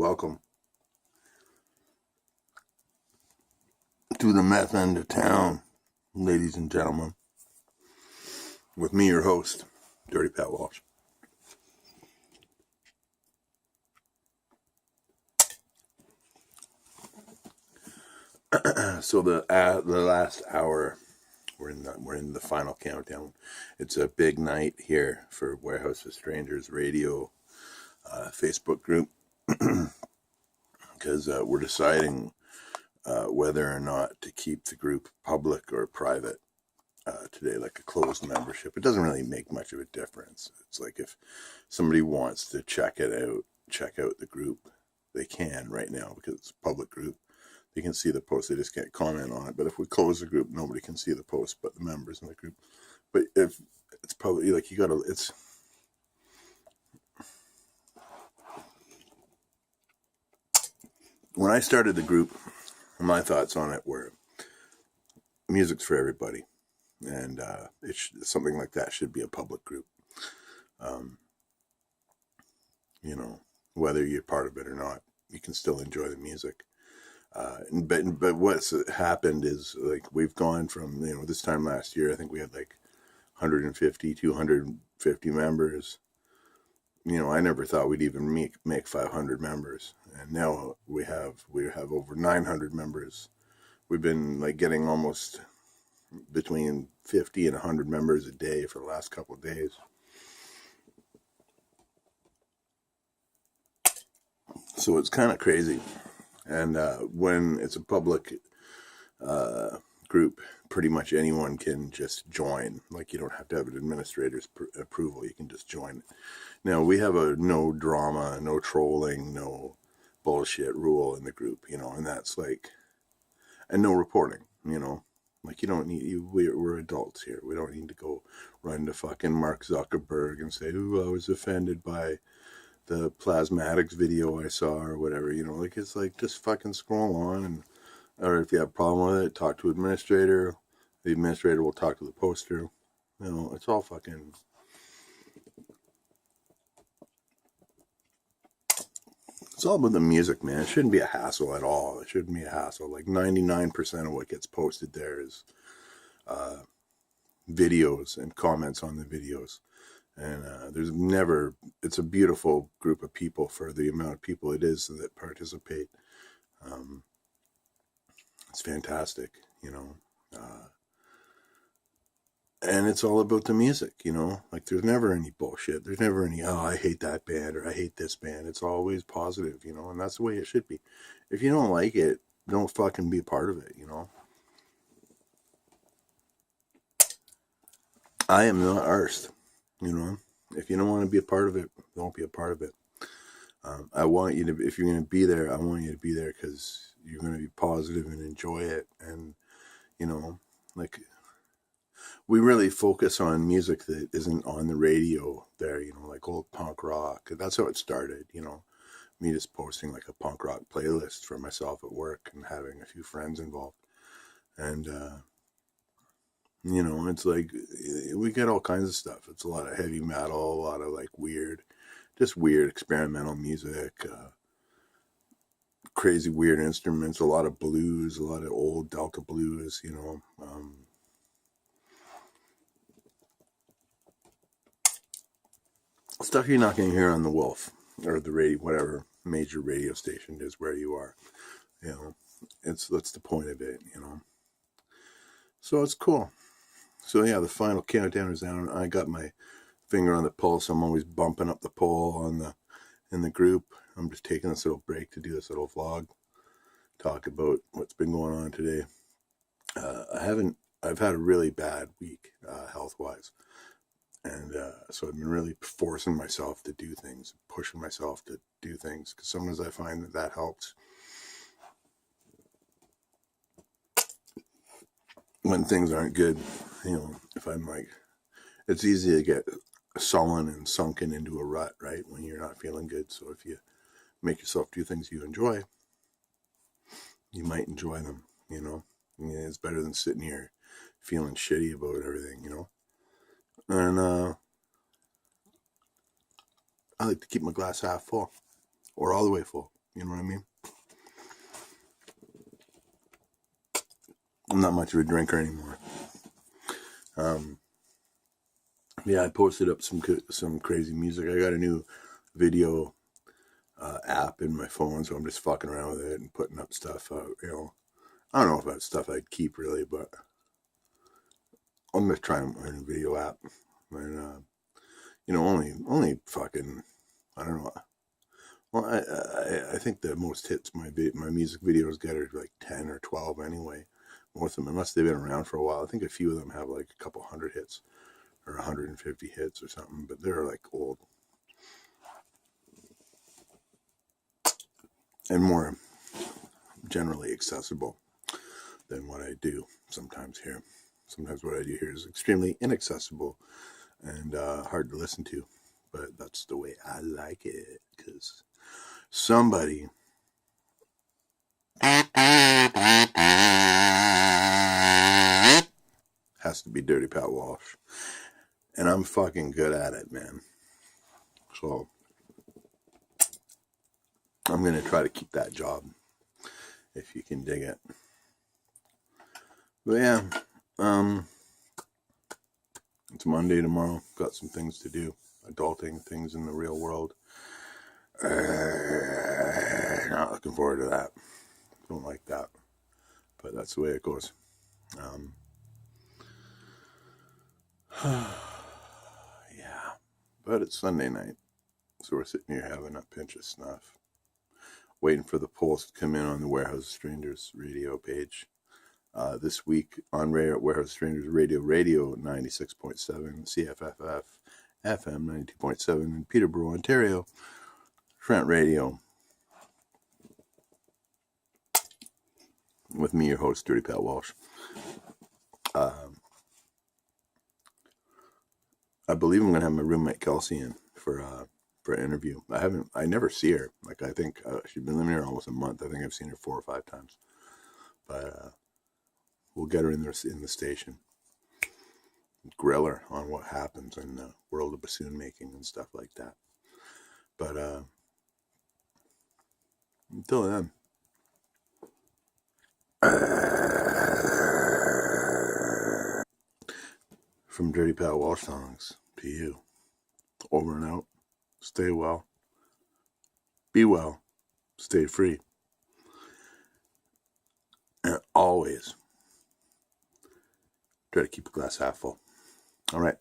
Welcome to the meth end of town, ladies and gentlemen. With me, your host, Dirty Pat Walsh. So the last hour, we're in the final countdown. It's a big night here for Warehouse of Strangers Radio Facebook group because we're deciding whether or not to keep the group public or private today, like a closed membership. It doesn't really make much of a difference. It's like if somebody wants to check out the group, they can right now because it's a public group. They can see the post, they just can't comment on it. But if we close the group, nobody can see the post but the members in the group. But if it's probably like when I started the group, my thoughts on it were music's for everybody. And something like that should be a public group. Whether you're part of it or not, you can still enjoy the music. But what's happened is, like, we've gone from, this time last year, I think we had like 150, 250 members. I never thought we'd even make 500 members. And now we have over 900 members. We've been like getting almost between 50 and 100 members a day for the last couple of days. So it's kind of crazy. And when it's a public group, pretty much anyone can just join. Like, you don't have to have an administrator's approval. You can just join it. Now, we have a no drama, no trolling, no bullshit rule in the group, and that's like, and no reporting, like, you don't need, we're adults here. We don't need to go run to fucking Mark Zuckerberg and say, "Ooh, I was offended by the Plasmatics video I saw," or whatever, like, it's like, just fucking scroll on, or if you have a problem with it, talk to administrator. The administrator will talk to the poster. It's all fucking, it's all about the music, man. It shouldn't be a hassle at all. It shouldn't be a hassle. Like 99% of what gets posted there is videos and comments on the videos. And it's a beautiful group of people for the amount of people it is that participate. It's fantastic, and it's all about the music, like, there's never any bullshit. There's never any, "Oh, I hate that band," or "I hate this band." It's always positive, and that's the way it should be. If you don't like it, don't fucking be a part of it, I am not arsed, if you don't want to be a part of it, don't be a part of it. I want you to, if you're going to be there, I want you to be there because you're going to be positive and enjoy it. And, like, we really focus on music that isn't on the radio there, like old punk rock. That's how it started, me just posting like a punk rock playlist for myself at work and having a few friends involved. And, it's like, we get all kinds of stuff. It's a lot of heavy metal, a lot of like weird experimental music, crazy weird instruments, a lot of blues, a lot of old Delta blues, stuff you're not going to hear on the Wolf or the radio, whatever major radio station is where you are. That's the point of it, So it's cool. So yeah, the final countdown is down. I got my finger on the pulse. I'm always bumping up the poll in the group. I'm just taking this little break to do this little vlog, talk about what's been going on today. I've had a really bad week, health-wise. And so I've been really forcing myself to do things, pushing myself to do things, because sometimes I find that helps. When things aren't good, if I'm like, it's easy to get sullen and sunken into a rut, right, when you're not feeling good. So if you make yourself do things you enjoy, you might enjoy them, it's better than sitting here feeling shitty about everything, and I like to keep my glass half full or all the way full. You know what I mean? I'm not much of a drinker anymore. Yeah, I posted up some crazy music. I got a new video app in my phone, so I'm just fucking around with it and putting up stuff. I don't know if that's stuff I'd keep really, but I'm just trying a new video app, and only fucking, I don't know. Well, I think the most hits my music videos get are like 10 or 12 anyway. Most of them, unless they've been around for a while. I think a few of them have like a couple hundred hits or 150 hits or something, but they're like old and more generally accessible than what I do sometimes here. Sometimes what I do here is extremely inaccessible and hard to listen to, but that's the way I like it, because somebody has to be Dirty Pat Walsh, and I'm fucking good at it, man. So I'm gonna try to keep that job, if you can dig it. But yeah, it's Monday tomorrow. Got some things to do, adulting things in the real world. Not looking forward to that. Don't like that, but that's the way it goes. Yeah, but it's Sunday night, so we're sitting here having a pinch of snuff, waiting for the polls to come in on the Warehouse Strangers radio page. This week on Warehouse Strangers Radio 96.7, CFFF FM 92.7 in Peterborough, Ontario, Trent Radio, with me, your host, Dirty Pat Walsh. I believe I'm going to have my roommate Kelsey in for an interview. I never see her. Like, I think she's been living here almost a month. I think I've seen her 4 or 5 times. But we'll get her in the station, grill her on what happens in the world of bassoon making and stuff like that. But until then, from Dirty Pat Walsh songs to you, over and out. Stay well, be well, stay free, and always try to keep a glass half full. All right.